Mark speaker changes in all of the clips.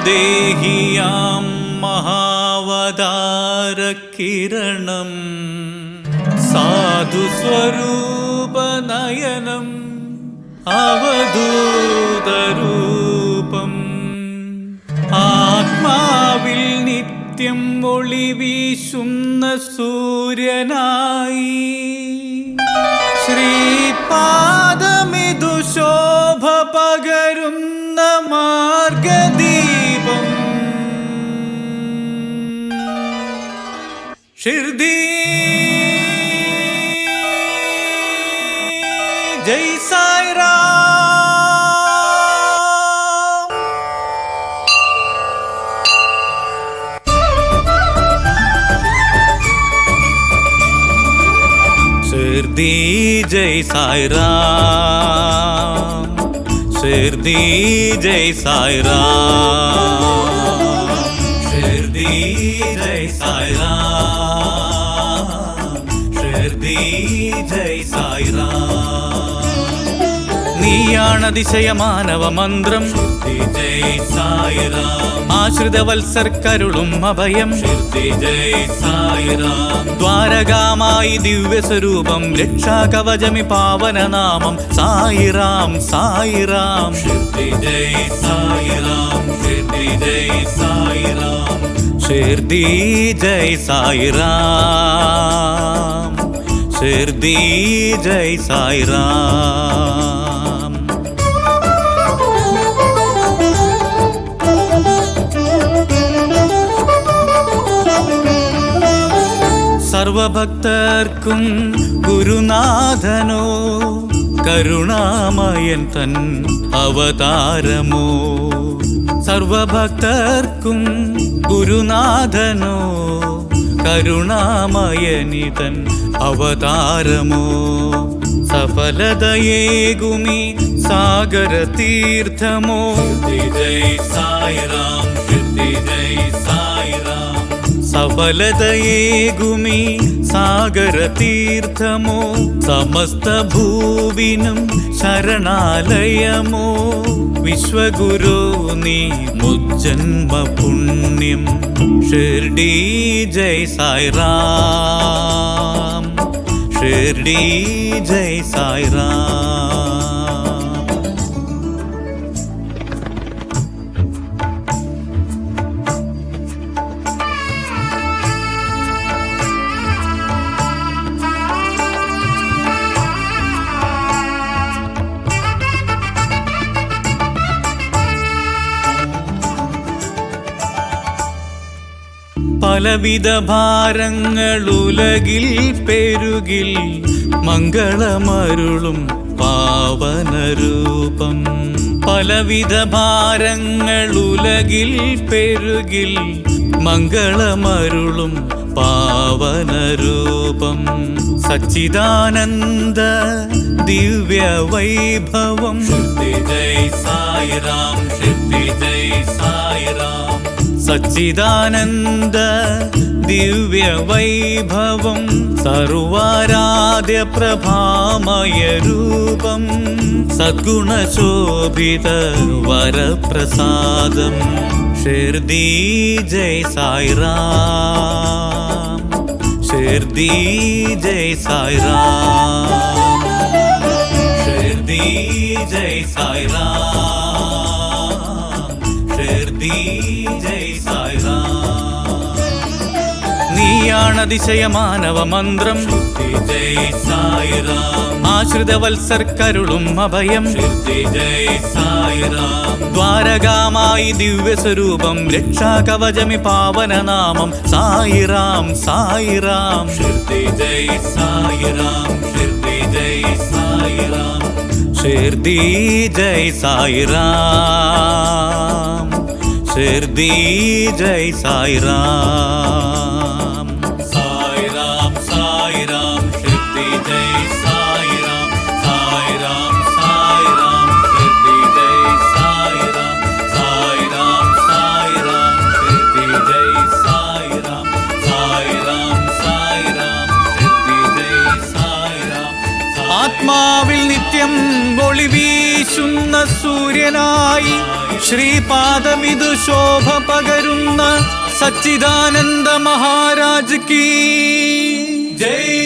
Speaker 1: ദേഹിയാം മഹാവതാരകിരണം സാധുസ്വരൂപനയനം അവധൂതരൂപം ആത്മാവിൽ നിത്യം ഒളി വീശുന്ന സൂര്യനായി ശ്രീപാദമിതു ശോഭ പകരുന്ന മാർഗദീപം ഷിർദി ജയ് സായിറാം. ഷിർദി ജയ് സായിറാം, ഷിർദി ജയ് സായിറാം, ഷിർദി ജയ് സായിറാം, ഷിർദി ജയ് സായിറാം. നീയാണതിശയ മാനവ മന്ത്രം ജയ് സായിറാം, ആശ്രിതവത്സർക്കരുളും അഭയം ജയ് സായിറാം. ദ്വാരകാമായി ദിവ്യസ്വരൂപം രക്ഷാകവചമി പാവനനാമം സായിറാം സായിറാം. ജയ് സായിറാം, ജയ് സായിറാം, ഷിർദി ജയ് സായിറാം, ഷിർദി ജയ് സായിറാം. സർവഭക്തർക്കും ഗുരുനാഥനോ കരുണാമയൻ തൻ അവതാരമോ, സർവഭക്തർക്കും ഗുരുനാഥനോ കരുണാമയനിതൻ അവതാരമോ. സഫലതയേകുമി സാഗര തീർത്ഥമോ ജയ് സായിറാം, ജയ് സായിറാം. സഫലതയേകുമി സാഗര തീർത്ഥമോ, സമസ്ത ഭൂവിനും ശരണാലയമോ. വിശ്വഗുരു നീ മുജ്ജന്മ പുണ്യം ഷിർഡി ജയ് സായിറാം, ഷിർഡി ജയ് സായിറാം. പലവിധ ഭാരങ്ങൾ ഉലകിൽ പെരുകിൽ മംഗളമരുളും പാവനരൂപം. പലവിധ ഭാരങ്ങൾ ഉലകിൽ പെരുകിൽ മംഗളമരുളും പാവനരൂപം. സച്ചിദാനന്ദ ദിവ്യ വൈഭവം ജയ് സായിറാം, ജയ് സായിറാം. സച്ചിദാനന്ദ ദിവ്യ വൈഭവം സർവാരാധ്യ പ്രഭാമയ രൂപം. സദ്ഗുണശോഭിത വരപ്രസാദം ഷിർദി ജയ് സായിറാം, ഷിർദി ജയ് സായിറാം, ഷിർദി ജയ് സായിറാം, ഷിർദി ജയ് സായിറാം. നീയാണതിശയ മാനവ മന്ത്രം ജയ് സായിറാം, ആശ്രിതവത്സർക്കരുളും അഭയം ജയ് സായിറാം. ദ്വാരകാമായി ദിവ്യസ്വരൂപം രക്ഷാകവചമി പാവനനാമം സായിറാം സായിറാം. ജയ് സായിറാം, ജയ് സായിറാം, ഷിർദി ജയ് സായിറാം, ഷിർദി ജയ് സായിറാം. സായിറാം സായിറാം, ഷിർദി ജയ് സായിറാം, സായിറാം സായിറാം, ഷിർദി ജയ് സായിറാം, സായിറാം സായിറാം, ഷിർദി ജയ് സായിറാം, സായിറാം സായിറാം, ഷിർദി ജയ് സായിറാം. ആത്മാവിൽ നിത്യം ഒളി വീശുന്ന സൂര്യനായി ശ്രീപാദമിതു ശോഭ പകരുന്ന സച്ചിദാനന്ദ മഹാരാജ് കീ ജയ്.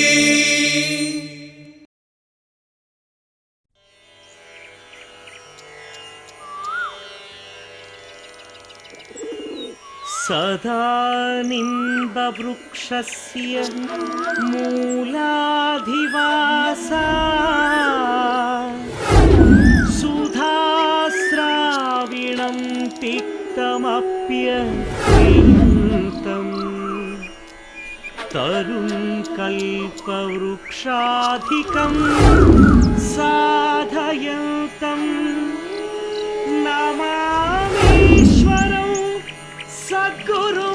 Speaker 2: സദാ നിംബവൃക്ഷസ്യ മൂലാധിവാസാ സുധാസ്രാവിണം തിക്തമപ്യന്തം തരും കൽപവൃക്ഷാധികം സാധയന്തം നമാമീശ്വരം സദ്ഗുരു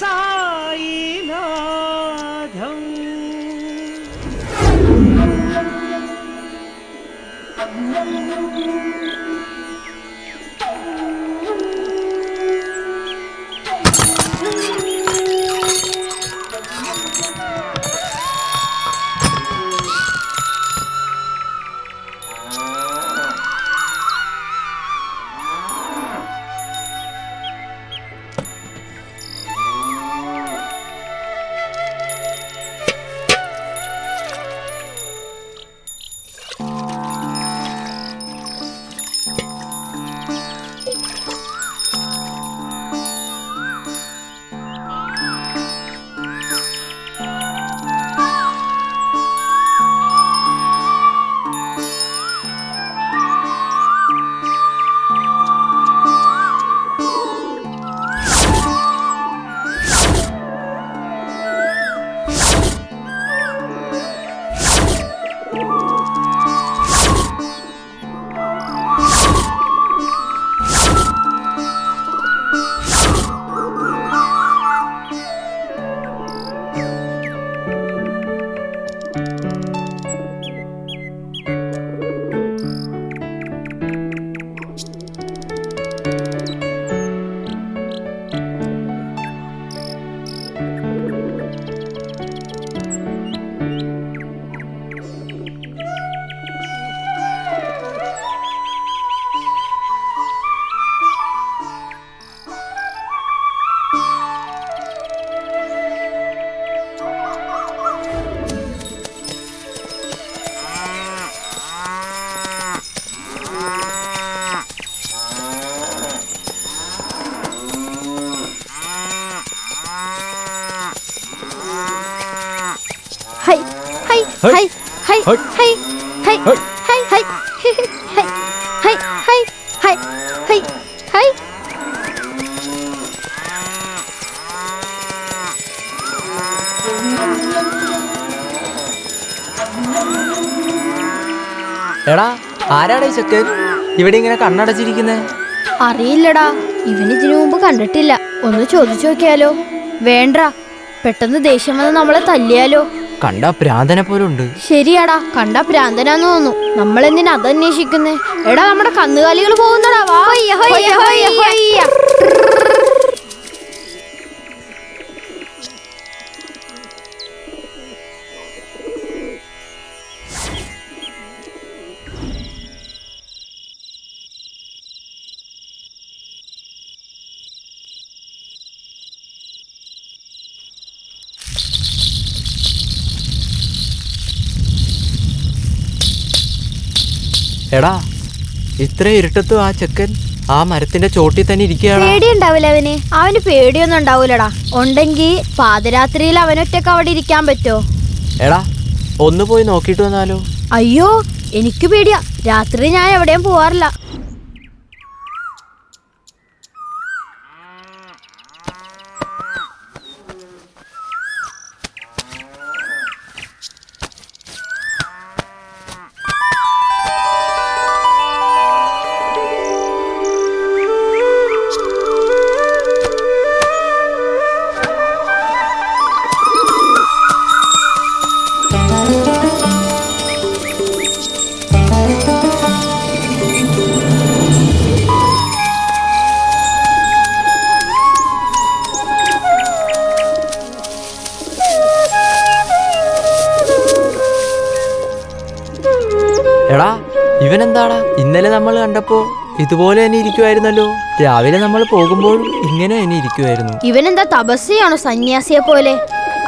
Speaker 2: സായിനാഥം.
Speaker 3: ഹൈ ഹൈ ഹൈ ഹൈ ഹൈ ഹൈ ഹൈ ഹൈ ഹൈ ഹൈ ഹൈ ഹൈ.
Speaker 4: എടാ, ആരാടാ ഈ ചെക്കൻ ഇവിടെ ഇങ്ങനെ കണ്ണടച്ചിരിക്കുന്നേ?
Speaker 3: അറിയില്ലടാ, ഇവനിതിനു മുമ്പ് കണ്ടിട്ടില്ല. ഒന്ന് ചോദിച്ചു നോക്കിയാലോ? വേണ്ട, പെട്ടെന്ന് ദേഷ്യം വന്ന് നമ്മളെ തല്ലിയാലോ?
Speaker 4: കണ്ടാ പ്രാന്തനെ പോലുണ്ട്.
Speaker 3: ശരിയാടാ, കണ്ടാ പ്രാന്തനാന്ന് തോന്നുന്നു. നമ്മളെന്തിനാ അതന്വേഷിക്കുന്നേ? എടാ, നമ്മുടെ കന്നുകാലികൾ പോകുന്നടാ. വാ.
Speaker 4: എടാ, ഇത്ര ഇരുട്ടത്തും ആ ചെക്കൻ ആ മരത്തിന്റെ ചോട്ടിൽ തന്നെ ഇരിക്കുകയാണ്.
Speaker 3: പേടിയുണ്ടാവില്ല അവന് പേടിയൊന്നും ഉണ്ടാവൂലടാ. ഉണ്ടെങ്കിൽ പാതിരാത്രിയിൽ അവനൊറ്റക്ക് അവിടെ ഇരിക്കാൻ പറ്റോ?
Speaker 4: എടാ, ഒന്ന് പോയി നോക്കിട്ട് വന്നാലോ?
Speaker 3: അയ്യോ, എനിക്ക് പേടിയാ. രാത്രി ഞാൻ എവിടെയും പോവാറില്ല.
Speaker 4: എടാ, ഇവനെന്താടാ ഇന്നലെ നമ്മൾ കണ്ടപ്പോ ഇതുപോലെ തന്നെ ഇരിക്കുമായിരുന്നല്ലോ. രാവിലെ നമ്മൾ പോകുമ്പോഴും ഇങ്ങനെ തന്നെ ഇരിക്കുമായിരുന്നു.
Speaker 3: ഇവനെന്താ തപസ്യാണോ സന്യാസിയെ പോലെ?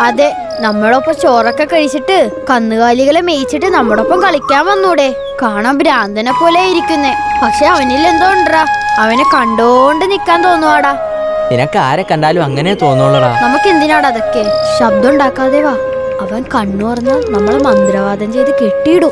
Speaker 3: അതെ, നമ്മളൊപ്പം ചോറൊക്കെ കഴിച്ചിട്ട് കന്നുകാലികളെ മേയിച്ചിട്ട് നമ്മോടൊപ്പം കളിക്കാൻ വന്നൂടെ? കാണാൻ ഭ്രാന്തനെ പോലെ ഇരിക്കുന്നേ. പക്ഷെ അവനിൽ എന്തോ ഉണ്ടാ, അവനെ കണ്ടോണ്ട് നിക്കാൻ തോന്നുവാടാ.
Speaker 4: നിനക്ക് ആരെ കണ്ടാലും അങ്ങനെ തോന്നുള്ളടാ.
Speaker 3: നമുക്ക് എന്തിനാടാ അതൊക്കെ? ശബ്ദം ഉണ്ടാക്കാതെ വാ. അവൻ കണ്ണു തുറന്നാൽ നമ്മളെ മന്ത്രവാദം ചെയ്ത് കെട്ടിയിടും.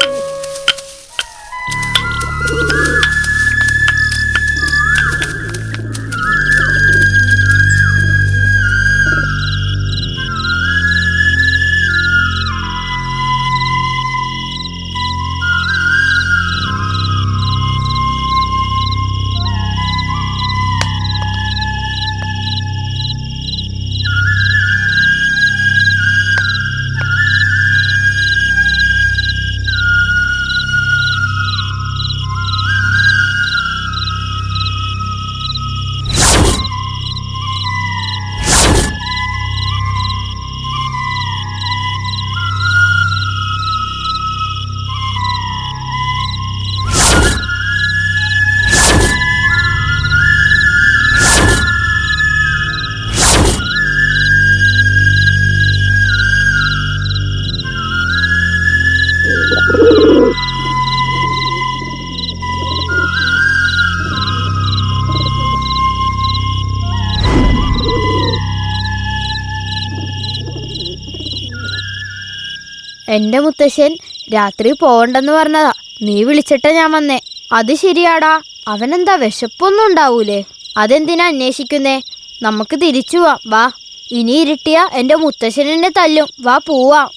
Speaker 3: എന്റെ മുത്തശ്ശൻ രാത്രി പോവണ്ടെന്ന് പറഞ്ഞതാ. നീ വിളിച്ചിട്ടാ ഞാൻ വന്നേ. അത് ശരിയാടാ. അവനെന്താ വിശപ്പൊന്നും ഉണ്ടാവൂലേ? അതെന്തിനാ അന്വേഷിക്കുന്നേ? നമുക്ക് തിരിച്ചു പോവാം, വാ. ഇനി ഇരുട്ടിയ എന്റെ മുത്തശ്ശൻ എന്നെ തല്ലും. വാ പോവാം.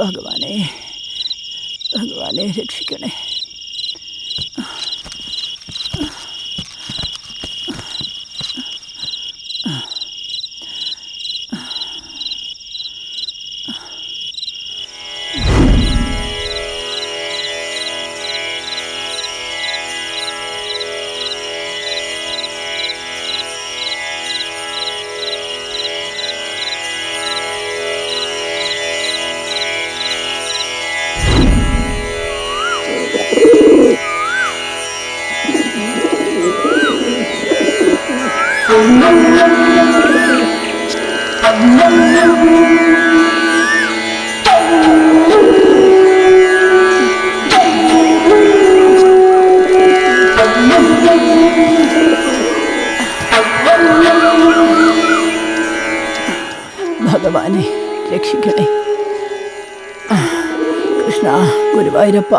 Speaker 5: ഭഗവാനെ, ഭഗവാനെ രക്ഷിക്കണേ. ഭഗവാനെ രക്ഷിക്കണേ. കൃഷ്ണ, ഗുരുവായൂരപ്പ.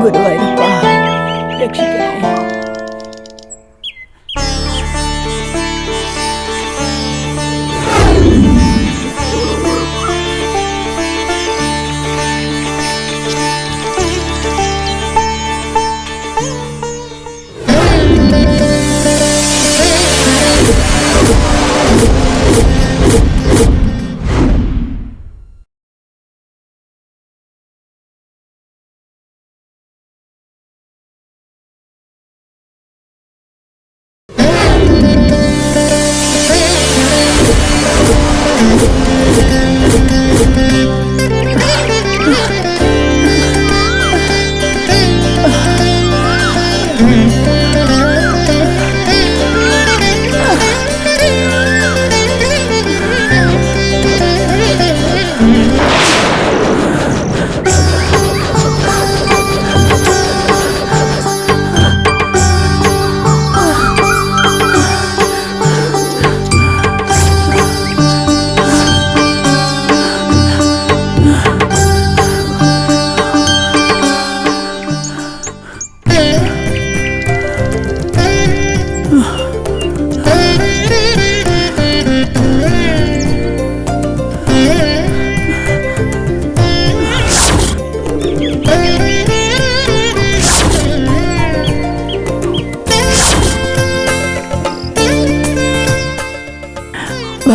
Speaker 5: ഗുരുവായൂരപ്പ രക്ഷിക്കണേ.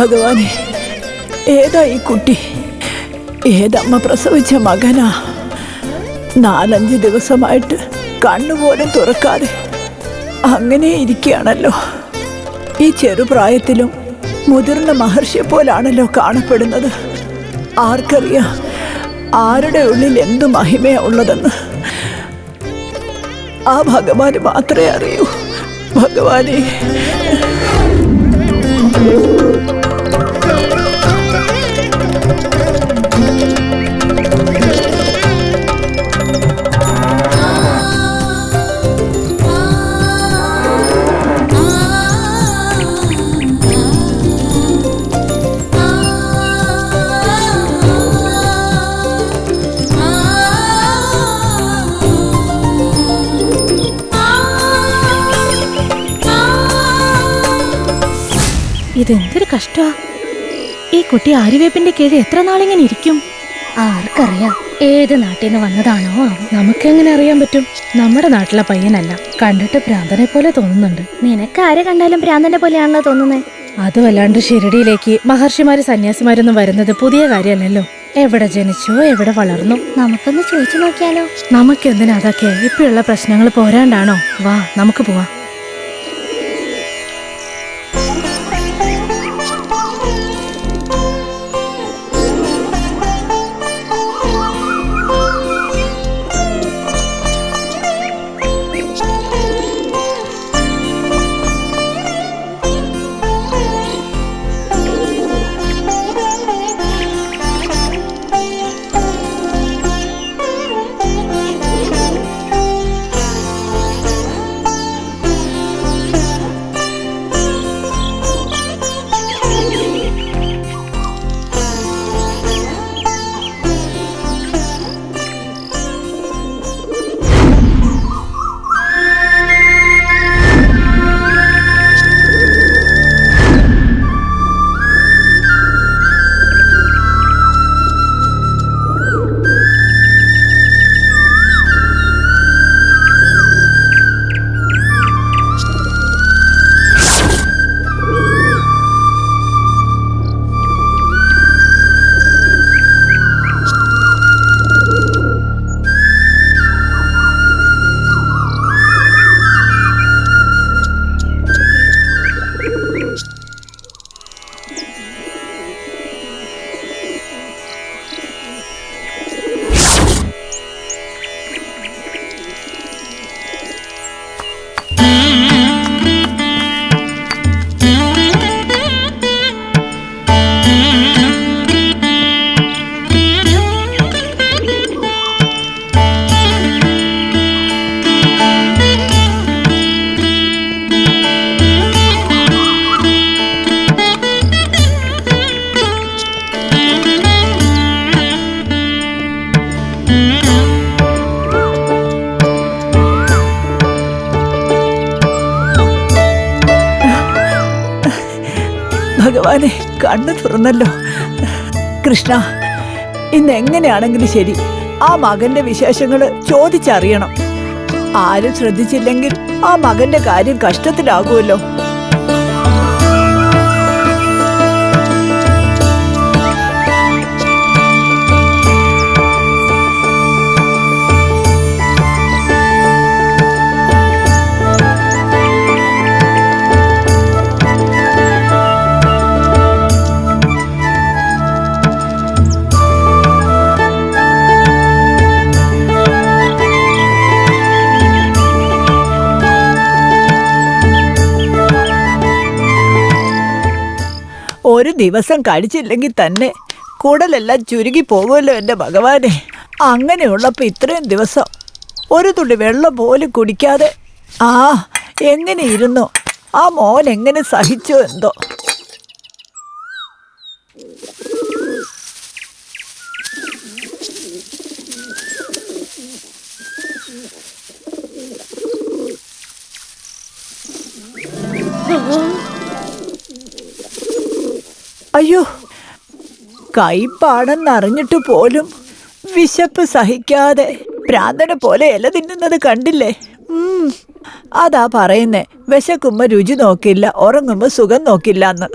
Speaker 5: ഭഗവാനെ, ഏതാ ഈ കുട്ടി? ഏതമ്മ പ്രസവിച്ച മകനാ? 4-5 ദിവസമായിട്ട് കണ്ണുപോലും തുറക്കാതെ അങ്ങനെ ഇരിക്കുകയാണല്ലോ. ഈ ചെറുപ്രായത്തിലും മുതിർന്ന മഹർഷിയെ പോലാണല്ലോ കാണപ്പെടുന്നത്. ആർക്കറിയാം ആരുടെ ഉള്ളിൽ എന്തു മഹിമയാ ഉള്ളതെന്ന്? ആ ഭഗവാന് മാത്രമേ അറിയൂ. ഭഗവാനെ,
Speaker 6: ഇതെന്തൊരു കഷ്ടാ. ഈ കുട്ടി ആര്യവേപ്പിന്റെ കീഴിൽ എത്ര നാളിങ്ങനെ ഇരിക്കും? ആർക്കറിയാം ഏത് നാട്ടിൽ നിന്ന് വന്നതാണോ? നമുക്കെങ്ങനെ അറിയാൻ പറ്റും? നമ്മുടെ നാട്ടിലെ പയ്യനല്ല, കണ്ടിട്ട് ഭ്രാന്തനെ പോലെ തോന്നുന്നുണ്ട്.
Speaker 3: നിനക്ക് ആരെ കണ്ടാലും ഭ്രാന്തന്റെ പോലെയാണല്ലോ തോന്നുന്നത്.
Speaker 6: അതുമല്ലാണ്ട് ഷിരടിയിലേക്ക് മഹർഷിമാര് സന്യാസിമാരൊന്നും വരുന്നത് പുതിയ കാര്യമല്ലല്ലോ. എവിടെ ജനിച്ചോ എവിടെ വളർന്നു?
Speaker 3: നമുക്കൊന്ന് ചോദിച്ചു നോക്കിയാലോ?
Speaker 6: നമുക്കെന്തിനാ അതൊക്കെ? ഇപ്പോഴുള്ള പ്രശ്നങ്ങൾ പോരാണ്ടാണോ? വാ നമുക്ക് പോവാം.
Speaker 5: ഭഗവാനെ, കണ്ണു തുറന്നല്ലോ. കൃഷ്ണ, ഇന്ന് എങ്ങനെയാണെങ്കിലും ശരി ആ മകന്റെ വിശേഷങ്ങള് ചോദിച്ചറിയണം. ആരും ശ്രദ്ധിച്ചില്ലെങ്കിൽ ആ മകന്റെ കാര്യം കഷ്ടത്തിലാകുമല്ലോ. ഒരു ദിവസം കഴിച്ചില്ലെങ്കിൽ തന്നെ കുടലെല്ലാം ചുരുങ്ങി പോകുമല്ലോ എൻ്റെ ഭഗവാനെ. അങ്ങനെയുള്ളപ്പോൾ ഇത്രയും ദിവസം ഒരു തുള്ളി വെള്ളം പോലും കുടിക്കാതെ എങ്ങനെ ഇരുന്നോ? ആ മോൻ എങ്ങനെ സഹിച്ചോ എന്തോ. അയ്യോ, കൈപ്പാടെന്നറിഞ്ഞിട്ട് പോലും വിശപ്പ് സഹിക്കാതെ ഭ്രാന്തനെ പോലെ ഇല തിന്നുന്നത് കണ്ടില്ലേ? അതാ പറയുന്നേ, വിശക്കുമ്പോ രുചി നോക്കില്ല, ഉറങ്ങുമ്പോ സുഖം നോക്കില്ല എന്ന്.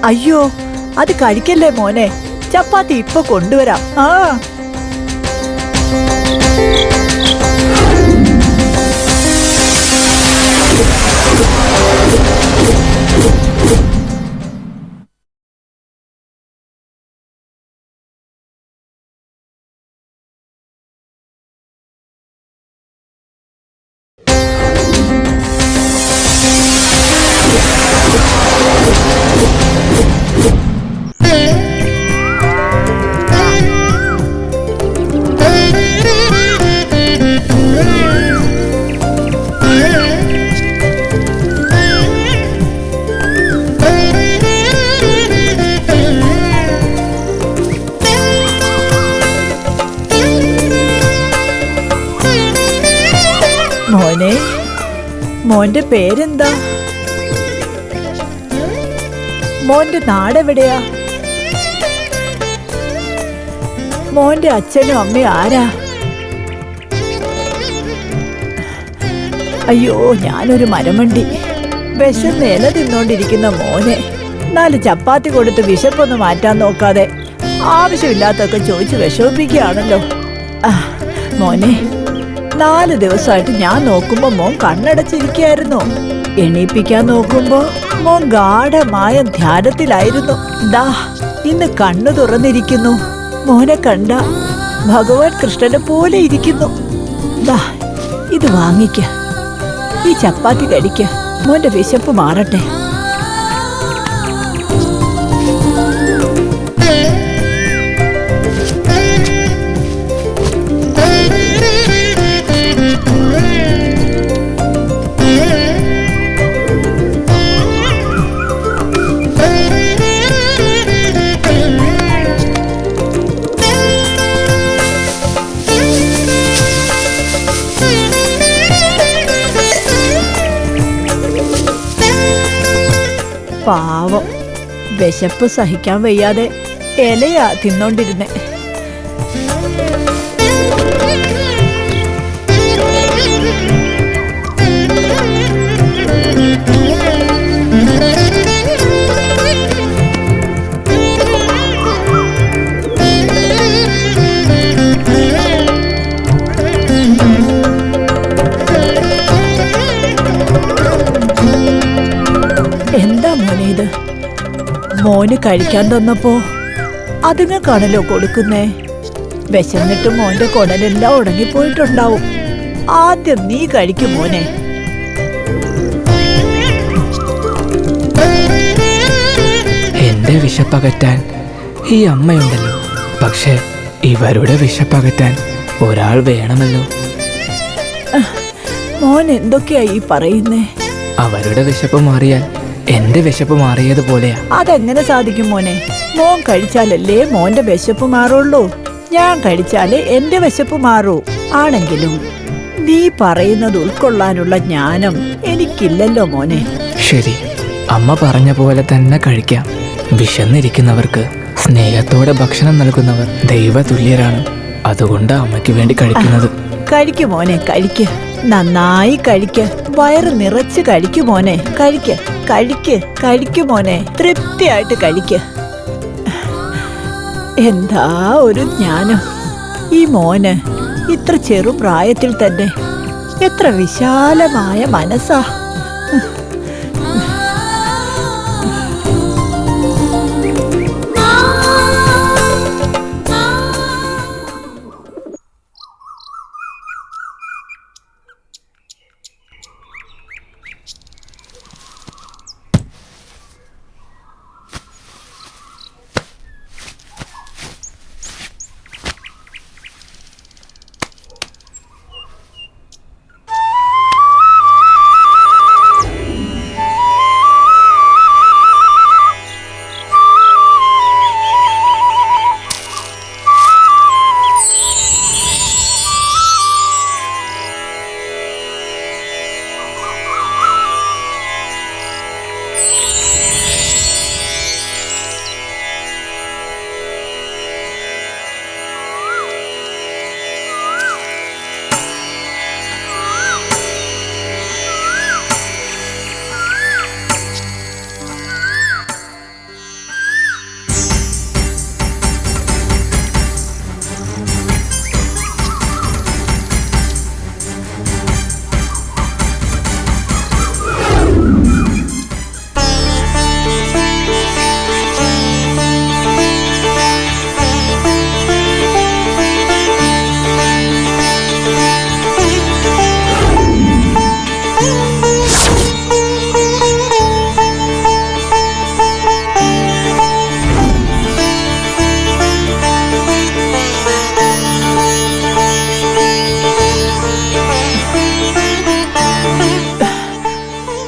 Speaker 5: അയ്യോ, അത് കഴിക്കല്ലേ മോനെ. ചപ്പാത്തി ഇപ്പൊ കൊണ്ടുവരാം. ആ മോനെ, മോന്റെ പേരെന്താ? മോന്റെ നാടെവിടെയാ? മോന്റെ അച്ഛനും അമ്മയും ആരാ? അയ്യോ, ഞാനൊരു മരമണ്ടി. വിശന്ന് ഇല തിന്നോണ്ടിരിക്കുന്ന മോനെ 4 ചപ്പാത്തി കൊടുത്ത് വിശപ്പൊന്ന് മാറ്റാൻ നോക്കാതെ ആവശ്യമില്ലാത്തൊക്കെ ചോദിച്ച് വിഷമിപ്പിക്കുകയാണല്ലോ. മോനെ, 4 ദിവസമായിട്ട് ഞാൻ നോക്കുമ്പോ മോൻ കണ്ണടച്ചിരിക്കായിരുന്നു. എണീപ്പിക്കാൻ നോക്കുമ്പോ മോൻ ഗാഢമായ ധ്യാനത്തിലായിരുന്നു. ദാ ഇന്ന് കണ്ണു തുറന്നിരിക്കുന്നു. മോനെ കണ്ട ഭഗവാൻ കൃഷ്ണനെ പോലെ ഇരിക്കുന്നു. ദാ ഇത് വാങ്ങിക്ക, ഈ ചപ്പാത്തി കഴിക്ക, മോന്റെ വിശപ്പ് മാറട്ടെ. പാവം, വിശപ്പ് സഹിക്കാൻ വയ്യാതെ ഇലയാ തിന്നോണ്ടിരുന്നേ. എന്താ മോനെ ഇത്? മോന് കഴിക്കാൻ തന്നപ്പോ അതുങ്ങൾക്കാണല്ലോ കൊടുക്കുന്നേ. വിശന്നിട്ട് മോന്റെ കുടലെല്ലാം ഉടങ്ങിപ്പോയിട്ടുണ്ടാവും. ആദ്യം നീ കഴിക്കും മോനെ.
Speaker 7: എന്റെ വിശപ്പകറ്റാൻ ഈ അമ്മയുണ്ടല്ലോ, പക്ഷെ ഇവരുടെ വിശപ്പകറ്റാൻ ഒരാൾ വേണമല്ലോ.
Speaker 5: മോൻ എന്തൊക്കെയാ ഈ പറയുന്നേ?
Speaker 7: അവരുടെ വിശപ്പ് മാറിയാൽ എന്റെ വിശപ്പ് മാറിയതുപോലെയാ.
Speaker 5: അതെങ്ങനെ സാധിക്കും മോനെ? മോൻ കഴിച്ചാലല്ലേ മോന്റെ വിശപ്പ് മാറുള്ളൂ. ഞാൻ കഴിച്ചാലേ എന്റെ വിശപ്പ് മാറൂ. ആണെങ്കിലും നീ പറയുന്നത് ഉൾക്കൊള്ളാനുള്ള ജ്ഞാനം എനിക്കില്ലല്ലോ മോനെ.
Speaker 7: ശരി, അമ്മ പറഞ്ഞ പോലെ തന്നെ കഴിക്കാം. വിശന്നിരിക്കുന്നവർക്ക് സ്നേഹത്തോടെ ഭക്ഷണം നൽകുന്നവർ ദൈവതുല്യരാണ്. അതുകൊണ്ട് അമ്മയ്ക്ക് വേണ്ടി കഴിക്കുന്നത്.
Speaker 5: കഴിക്കു മോനെ, കഴിക്ക്. നന്നായി കഴിക്ക്. വയറ് നിറച്ച് കഴിക്കു മോനെ. കഴിക്ക്, കഴിക്ക്, കഴിക്കു മോനെ. തൃപ്തിയായിട്ട് കഴിക്ക്. എന്താ ഒരു ജ്ഞാനം ഈ മോന്! ഇത്ര ചെറുപ്രായത്തിൽ തന്നെ എത്ര വിശാലമായ മനസ്സാ.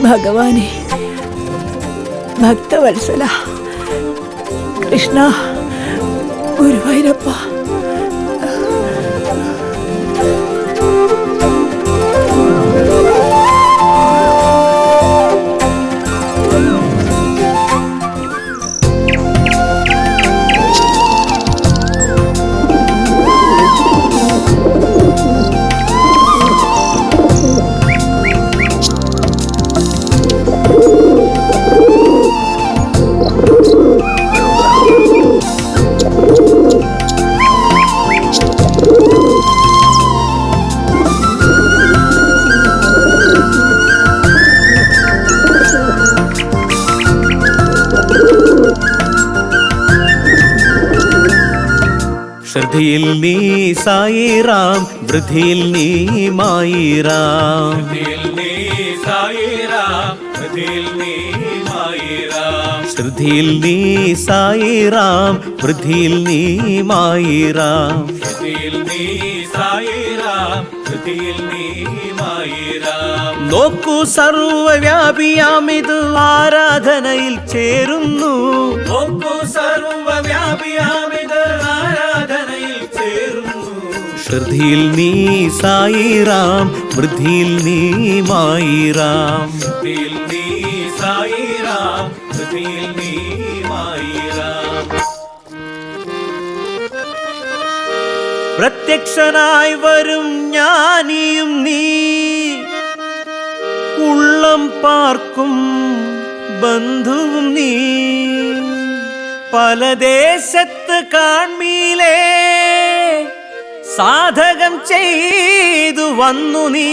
Speaker 5: ഭഗവാനെ, ഭക്തവത്സല, കൃഷ്ണ, ഗുരുവായൂരപ്പ.
Speaker 1: ശ്രദ്ധയിൽ നീ സായിറാം, വൃദ്ധിയിൽ നീ മായിറാം. ശ്രദ്ധയിൽ നീ സായിറാം, വൃദ്ധിയിൽ നീ മായിറാം. നോക്കൂ സർവവ്യാപിയാമിത് ആരാധനയിൽ ചേരുന്നു. നോക്കൂ സർവവ്യാപിയാമിത് ആരാധനയിൽ ചേരുന്നു. ശ്രദ്ധയിൽ നീ സായിറാം, വൃദ്ധിയിൽ നീ മായിറാം. ശ്രദ്ധയിൽ നീ സായിറാം, വൃദ്ധിയിൽ നീ മായിറാം. പ്രത്യക്ഷനായി വരും ജ്ഞാനിയും നീ, ഉള്ളം പാർക്കും ബന്ധുവും നീ. പല ദേശത്ത് കാൺമീലേ സാധകം ചെയ്തു വന്നു നീ.